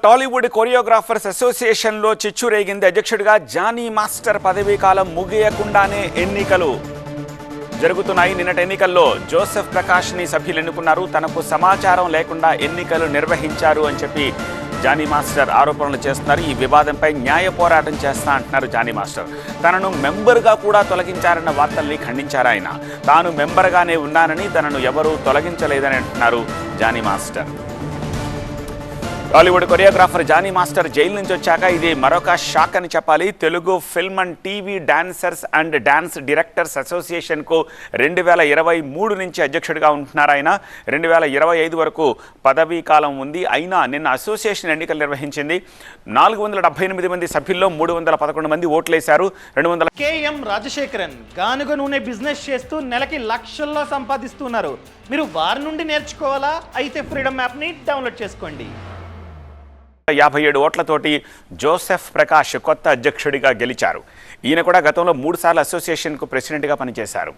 Tollywood choreographers అసోసియేషన్లో చిచ్చు రేగింది. అధ్యక్షుడిగా జానీ మాస్టర్ పదవీ కాలం ముగియకుండానే ఎన్నికలు జరుగుతున్నాయి. నిన్నటి ఎన్నికల్లో జోసెఫ్ ప్రకాష్ని సభ్యులు ఎన్నుకున్నారు. తనకు సమాచారం లేకుండా ఎన్నికలు నిర్వహించారు అని చెప్పి జానీ మాస్టర్ ఆరోపణలు చేస్తున్నారు. ఈ వివాదంపై న్యాయ పోరాటం చేస్తా అంటున్నారు జానీ మాస్టర్. తనను మెంబర్గా కూడా తొలగించారన్న వార్తల్ని ఖండించారు ఆయన. తాను మెంబర్గానే ఉన్నానని, తనను ఎవరూ తొలగించలేదని అంటున్నారు Jani master. Tollywood choreographer Jani master జైలు నుంచి వచ్చాక ఇది మరొక షాక్ అని చెప్పాలి. Telugu film and TV dancers and dance directors అసోసియేషన్కు 2023 నుంచి అధ్యక్షుడిగా ఉంటున్నారు ఆయన. 2025 వరకు పదవీ కాలం ఉంది. అయినా నిన్న అసోసియేషన్ ఎన్నికలు నిర్వహించింది. 478 మంది సభ్యుల్లో 311 మంది ఓట్లేశారు. 200 కేఎం రాజశేఖరన్ గానుగ నూనె బిజినెస్ చేస్తూ నెలకి లక్షల్లో సంపాదిస్తున్నారు. మీరు వారి నుండి నేర్చుకోవాలా? అయితే ఫ్రీడమ్ యాప్ని డౌన్లోడ్ చేసుకోండి. 57 ఓట్లతోటి జోసెఫ్ ప్రకాష్ కొత్త అధ్యక్షుడిగా గెలిచారు. ఈయన కూడా గతంలో 3 సార్లు అసోసియేషన్కు ప్రెసిడెంట్గా పనిచేశారు.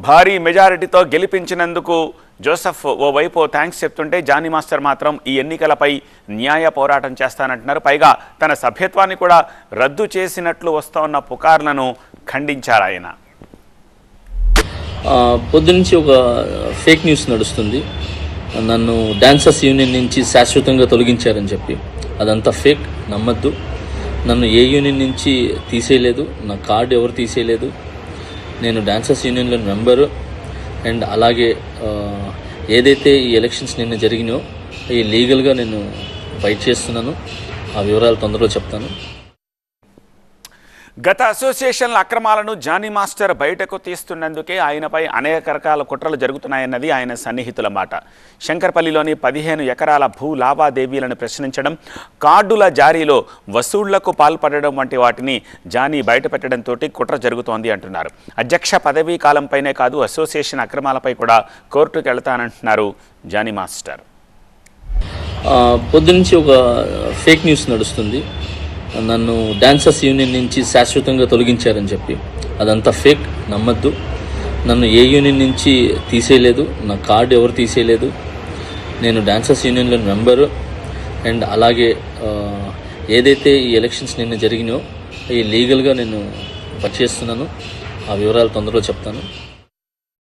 భారీ మెజారిటీతో గెలిపించినందుకు జోసెఫ్ ఓవైపు థ్యాంక్స్ చెప్తుంటే, జానీ మాస్టర్ మాత్రం ఈ ఎన్నికలపై న్యాయ పోరాటం చేస్తానంటున్నారు. పైగా తన సభ్యత్వాన్ని కూడా రద్దు చేసినట్లు వస్తున్న పుకార్లను ఖండించారు ఆయన. పొద్దునుంచి ఒక ఫేక్ న్యూస్ నడుస్తుంది. నన్ను డాన్సర్స్ యూనియన్ నుంచి శాశ్వతంగా తొలగించారని చెప్పి. అదంతా ఫేక్, నమ్మద్దు. నన్ను ఏ యూనియన్ నుంచి తీసేయలేదు, నా కార్డు ఎవరు తీసేయలేదు. నేను డాన్సర్స్ యూనియన్లో మెంబరు. అండ్ అలాగే ఏదైతే ఈ ఎలక్షన్స్ నిన్న జరిగినాయో ఈ లీగల్గా నేను ఫైట్ చేస్తున్నాను. ఆ వివరాలు తొందరలో చెప్తాను. గత అసోసియేషన్ల అక్రమాలను జానీ మాస్టర్ బయటకు తీస్తున్నందుకే ఆయనపై అనేక రకాల కుట్రలు జరుగుతున్నాయన్నది ఆయన సన్నిహితుల మాట. శంకర్పల్లిలోని 15 ఎకరాల భూ లావాదేవీలను ప్రశ్నించడం, కార్డుల జారీలో వసూళ్లకు పాల్పడడం వంటి వాటిని జానీ బయటపెట్టడంతో కుట్ర జరుగుతోంది అంటున్నారు. అధ్యక్ష పదవీ కాలంపైనే కాదు, అసోసియేషన్ అక్రమాలపై కూడా కోర్టుకు వెళతానంటున్నారు జానీ మాస్టర్. పొద్దునుంచి ఒక ఫేక్ న్యూస్ నడుస్తుంది. నన్ను డాన్సర్స్ యూనియన్ నుంచి శాశ్వతంగా తొలగించారని చెప్పి. అదంతా ఫేక్, నమ్మద్దు. నన్ను ఏ యూనియన్ నుంచి తీసేయలేదు, నా కార్డు ఎవరు తీసేయలేదు. నేను డాన్సర్స్ యూనియన్లో మెంబరు. అండ్ అలాగే ఏదైతే ఈ ఎలక్షన్స్ నిన్న జరిగినాయో ఈ లీగల్గా నేను ఫైట్ చేస్తున్నాను. ఆ వివరాలు తొందరలో చెప్తాను.